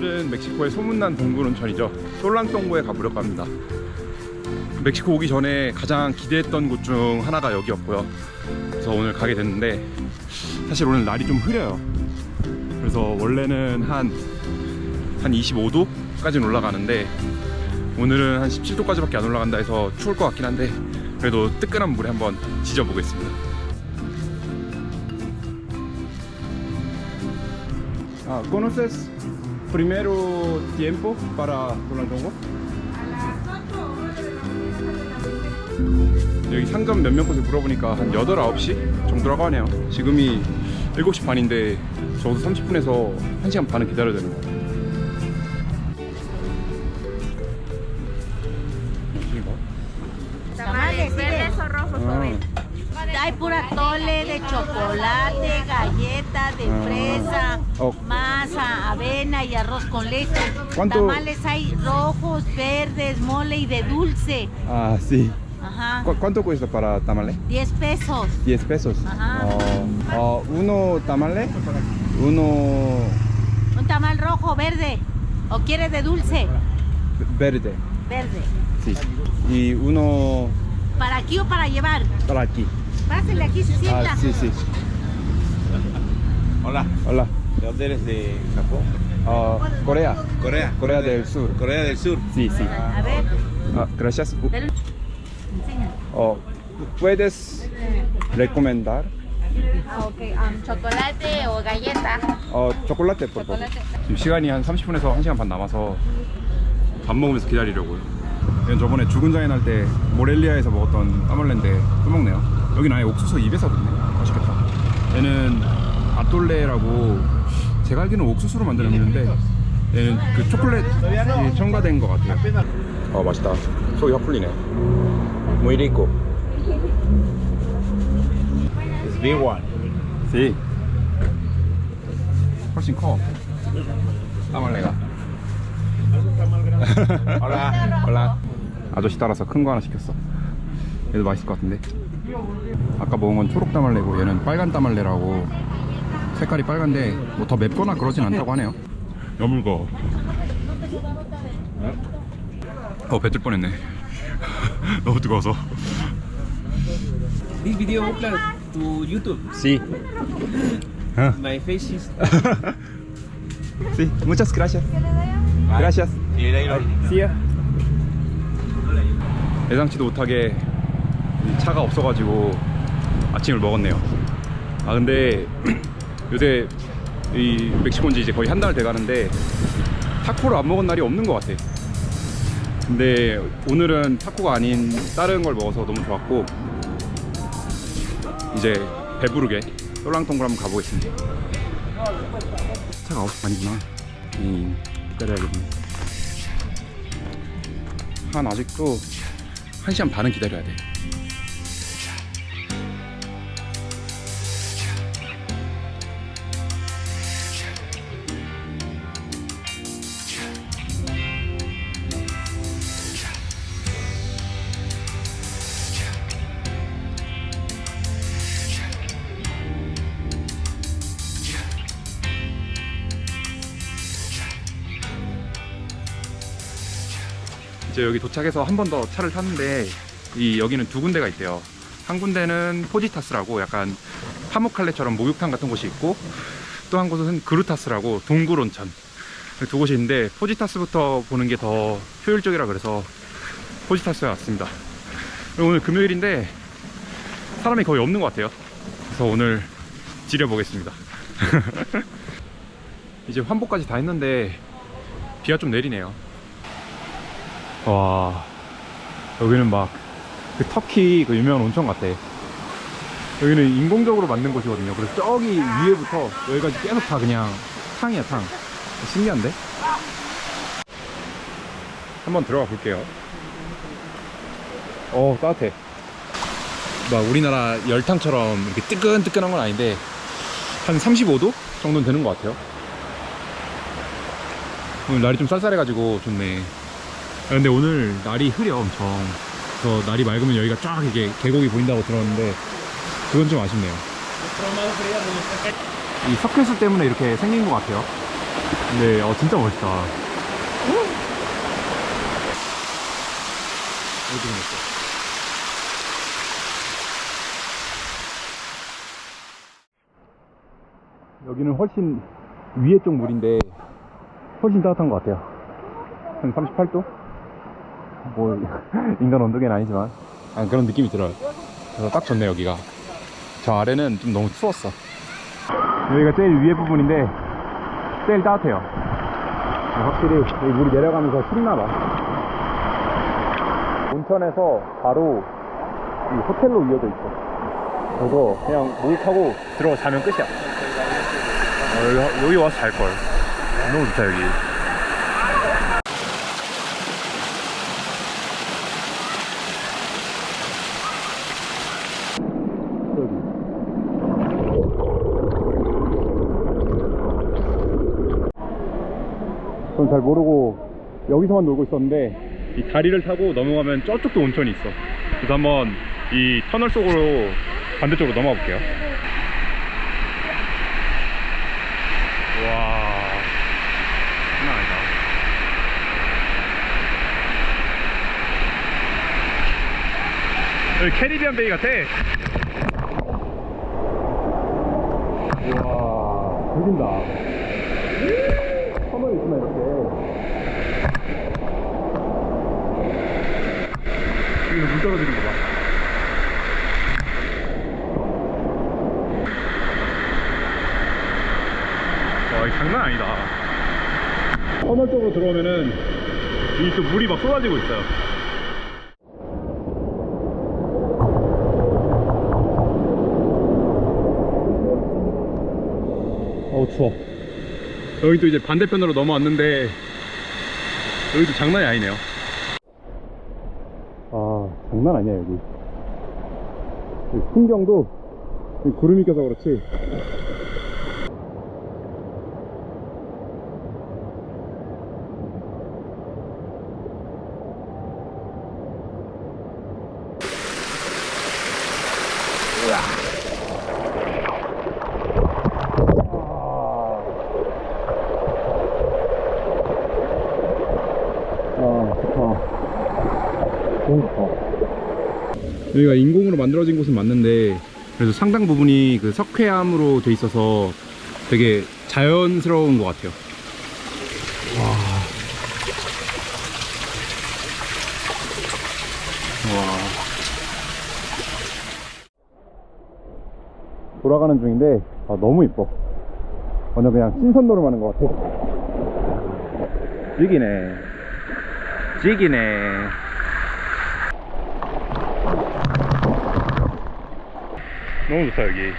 오늘은 멕시코의 소문난 동굴 온천이죠. 솔랑동고에 가보려고 합니다. 멕시코 오기 전에 가장 기대했던 곳 중 하나가 여기였고요. 그래서 오늘 가게 됐는데 사실 오늘 날이 좀 흐려요. 그래서 원래는 한 25도까지는 올라가는데 오늘은 한 17도까지밖에 안 올라간다 해서 추울 것 같긴 한데 그래도 뜨끈한 물에 한번 지져 보겠습니다. ¿Conoces primero tiempo para Solangtongo? 여기 상점 몇몇 곳에 물어보니까 한 8, 9시 정도라고 하네요. 지금이 7시 반인데 적어도 30분에서 1시간 반은 기다려야 되는 거예요. Tamales verdes o rojos o verdes. Hay pura tole de chocolate, galleta de fresa, masa, avena y arroz con leche. ¿Cuánto? Tamales hay rojos, verdes, mole y de dulce. Ah, sí. Ajá. ¿Cuánto cuesta para tamale? 10 pesos. 10 pesos. Ajá. Uno tamale, uno Un tamal rojo, verde. ¿O quieres de dulce? verde. Verde. Sí. Y uno ¿Para aquí o para llevar? para aquí. Pásale aquí, se sienta. Ah, sí, sí. Hola, Hola. ¿de dónde eres? ¿De Japón? Corea. Corea. Corea del Sur. Corea del Sur. Sí, sí. A ver, Gracias. enseña. ¿Puedes recomendar? Ok, chocolate o galleta. 초콜라테, por favor. 지금 시간이 한 30분에서 1시간 반 남아서 밥 먹으면서 기다리려고요. 이건 저번에 죽은 장애 날 때 모렐리아에서 먹었던 따말레인데 또 먹네요. 여긴 아예 옥수수 입에서 넣네. 맛있겠다. 얘는 아톨레라고 제가 알기로는 옥수수로 만들었는데 얘는 그 초콜릿이 첨가된 것 같아요. 맛있다. 속이 확 풀리네. Muy rico. Es big one. Sí. 훨씬 커. 따말레가. Hola. 올라. 아저씨 따라서 큰 거 하나 시켰어. 얘도 맛있을 것 같은데. 아까 먹은 건 초록 따말레고 얘는 빨간 따말레라고 색깔이 빨간데 뭐 더 맵거나 그러진 않다고 하네요. 여물거. 뱉을 뻔했네. 너무 뜨거워서. This video upload to YouTube. Sí. My face is Sí. Muchas gracias. Gracias. Sí, later. See ya. 예상치도 못하게 차가 없어가지고 아침을 먹었네요. 근데 요새 이 멕시코인지 이제 거의 한 달 돼가는데 타코를 안 먹은 날이 없는 것 같아. 근데 오늘은 타코가 아닌 다른 걸 먹어서 너무 좋았고 이제 배부르게 솔랑통굴 한번 가보겠습니다. 차가 9시 반이구나. 기다려야겠네. 아직도 1시간 반은 기다려야 돼. 이제 여기 도착해서 한 번 더 차를 탔는데 여기는 두 군데가 있대요. 한 군데는 포지타스라고 약간 파묵칼레처럼 목욕탕 같은 곳이 있고 또 한 곳은 그루타스라고 동굴 온천, 두 곳이 있는데 포지타스부터 보는 게 더 효율적이라 그래서 포지타스에 왔습니다. 오늘 금요일인데 사람이 거의 없는 것 같아요. 그래서 오늘 지려보겠습니다. 이제 환복까지 다 했는데 비가 좀 내리네요. 와, 여기는 막 그 터키 그 유명한 온천 같아. 여기는 인공적으로 만든 곳이거든요. 그래서 저기 위에부터 여기까지 계속 다 그냥 탕이야, 탕. 신기한데? 한번 들어가 볼게요. 따뜻해. 막 우리나라 열탕처럼 이렇게 뜨끈뜨끈한 건 아닌데 한 35도 정도는 되는 것 같아요. 오늘 날이 좀 쌀쌀해가지고 좋네. 근데 오늘 날이 흐려 엄청. 그래서 날이 맑으면 여기가 쫙 이게 계곡이 보인다고 들었는데 그건 좀 아쉽네요. 이 석회수 때문에 이렇게 생긴 것 같아요. 네, 진짜 멋있다. 어디 갔어? 여기는 훨씬 위에 쪽 물인데 훨씬 따뜻한 것 같아요. 한 38도? 뭐 인간 온도계는 아니지만 그런 느낌이 들어요. 그래서 딱 좋네 여기가. 저 아래는 좀 너무 추웠어. 여기가 제일 위에 부분인데 제일 따뜻해요. 확실히 여기 물이 내려가면서 춥나봐. 온천에서 바로 이 호텔로 이어져 있어. 그래서 그냥 목욕하고 들어가 자면 끝이야. 여기 와서 잘걸. 너무 좋다 여기. 전 잘 모르고 여기서만 놀고 있었는데 이 다리를 타고 넘어가면 저쪽도 온천이 있어. 그래서 한번 이 터널 속으로 반대쪽으로 넘어가 볼게요. 와, 장난 아니다. 여기 캐리비안 베이 같아. 우와, 죽인다. 터널이 있구나 이렇게. 여기 물 떨어지는 거 봐. 와, 이거 장난 아니다. 터널 쪽으로 들어오면은 이 또 물이 막 쏟아지고 있어요. 추워. 여기 또 이제 반대편으로 넘어왔는데 여기도 장난이 아니네요. 장난 아니야 여기. 풍경도 구름이 껴서 그렇지 여기가 인공으로 만들어진 곳은 맞는데 그래도 상당 부분이 그 석회암으로 돼 있어서 되게 자연스러운 것 같아요. 와. 돌아가는 중인데 너무 이뻐. 완전 그냥 신선도로 가는 것 같아. 찍이네. 찍이네. 너무 좋다 여기.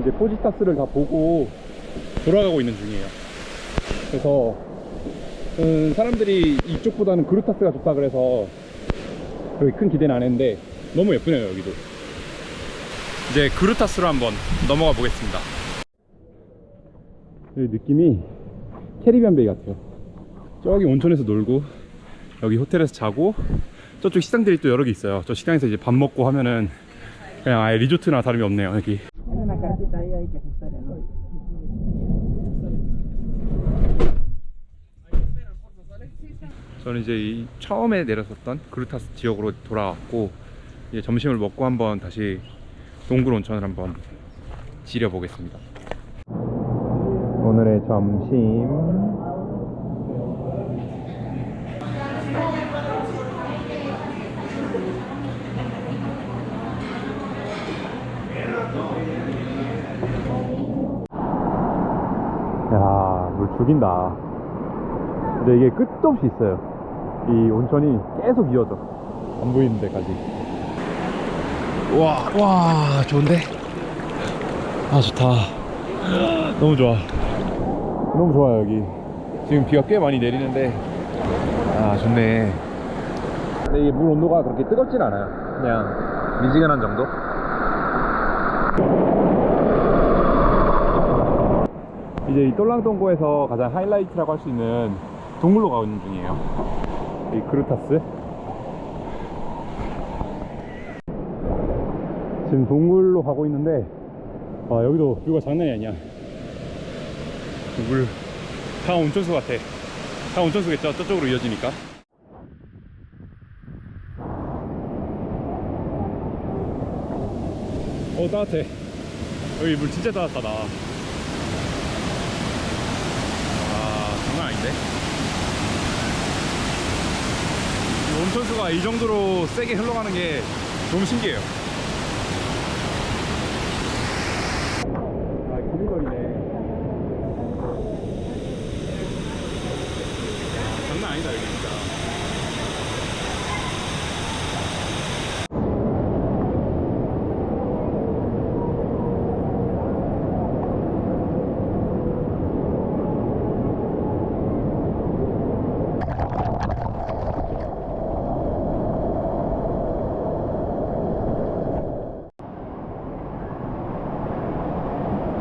이제 포지타스를 다 보고 돌아가고 있는 중이에요. 그래서 사람들이 이쪽보다는 그루타스가 좋다 그래서 그렇게 큰 기대는 안 했는데 너무 예쁘네요 여기도. 이제 그루타스로 한번 넘어가 보겠습니다. 여기 느낌이 캐리비안 베이 같아요. 저기 온천에서 놀고 여기 호텔에서 자고 저쪽 식당들이 또 여러 개 있어요. 저 식당에서 이제 밥 먹고 하면은 그냥 아예 리조트나 다름이 없네요 여기. 저는 이제 이 처음에 내렸었던 그루타스 지역으로 돌아왔고 이제 점심을 먹고 한번 다시 동굴 온천을 한번 지려 보겠습니다. 오늘의 점심. 야, 물 죽인다. 근데 이게 끝도 없이 있어요. 이 온천이 계속 이어져. 안 보이는 데까지. 와, 좋은데? 좋다. 너무 좋아. 너무 좋아요, 여기. 지금 비가 꽤 많이 내리는데, 좋네. 근데 이게 물 온도가 그렇게 뜨겁진 않아요. 그냥 미지근한 정도? 이제 이 똘랑동고에서 가장 하이라이트라고 할 수 있는 동굴로 가고 있는 중이에요. 이 그루타스. 지금 동굴로 가고 있는데 여기도 뷰가 장난이 아니야. 물 다 온천수 같아. 다 온천수겠죠? 저쪽으로 이어지니까. 따뜻해. 여기 물 진짜 따뜻하다. 장난 아닌데? 이 온천수가 이 정도로 세게 흘러가는 게 너무 신기해요. 길이거리네. 장난 아니다 여기 진짜.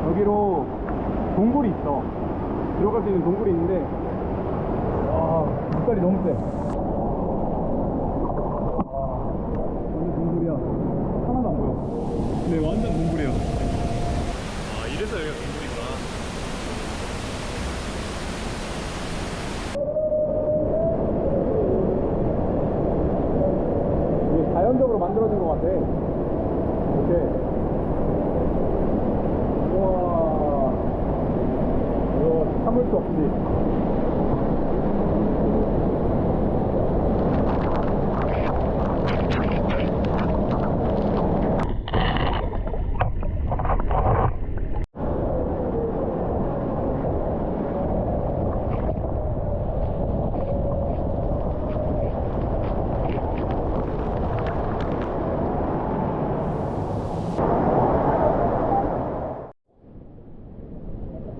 여기로 동굴이 있어. 들어갈 수 있는 동굴이 있는데 와 물살이 너무 세. 완전 동굴이야. 하나도 안 보여. 근데 완전 동굴이야. 이래서 여기가 동굴이구나. 이게 자연적으로 만들어진 것 같아. 이렇게. 우와, 이거 참을 수 없지.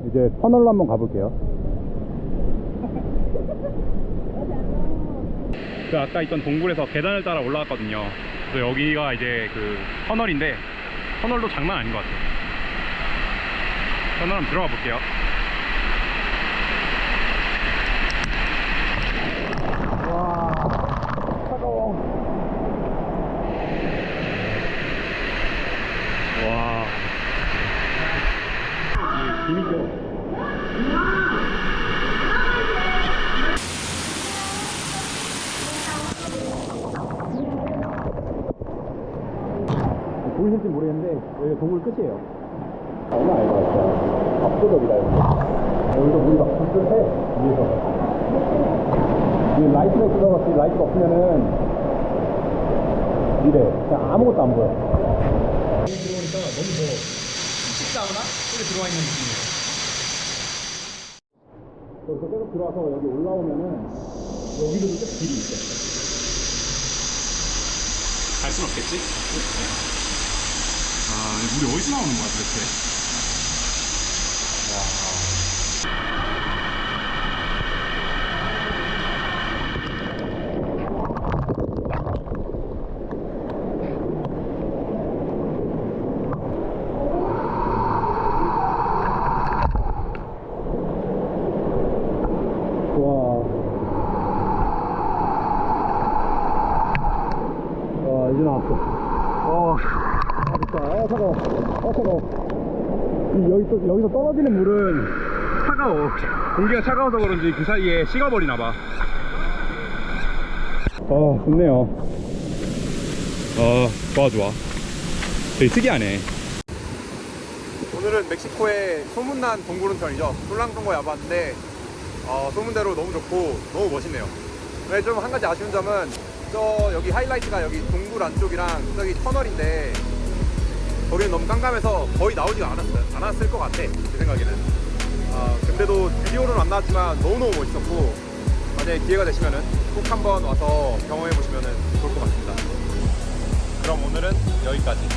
이제 터널로 한번 가볼게요. 아까 있던 동굴에서 계단을 따라 올라갔거든요. 그래서 여기가 이제 그 터널인데 터널도 장난 아닌 것 같아요. 터널 한번 들어가 볼게요. 와, 차가워. 와. 재밌죠? 보이실지 모르겠는데 여기 동굴 끝이에요. 장난 아니다 진짜. 압도적이다 여기. 여기도 물이 막 불끈해 위에서. 이 라이트가 있어서 라이트가 없으면은 이래 그냥 아무것도 안 보여. 여기 들어오니까 너무 더워. 식사하거나 속에 들어와 있는 느낌이에요. 여기서 계속 들어와서 여기 올라오면은 여기도 계속 길이 있어. 갈 순 없겠지? 물이 어디서 나오는 거야 도대체? 이제 나왔어. 진짜. 차가워. 여기서 떨어지는 물은 차가워. 공기가 차가워서 그런지 그 사이에 식어버리나봐. 좋네요. 좋아. 되게 특이하네. 오늘은 멕시코의 소문난 동굴온천이죠. 솔랑동고에 와봤는데 소문대로 너무 좋고 너무 멋있네요. 근데 좀 한 가지 아쉬운 점은 여기 하이라이트가 여기 동굴 안쪽이랑 저기 터널인데 거기는 너무 깜깜해서 거의 나오지가 않았을 것 같아 제 생각에는. 근데도 비디오로는 안 나왔지만 너무너무 멋있었고 만약에 기회가 되시면은 꼭 한번 와서 경험해 보시면 좋을 것 같습니다. 그럼 오늘은 여기까지.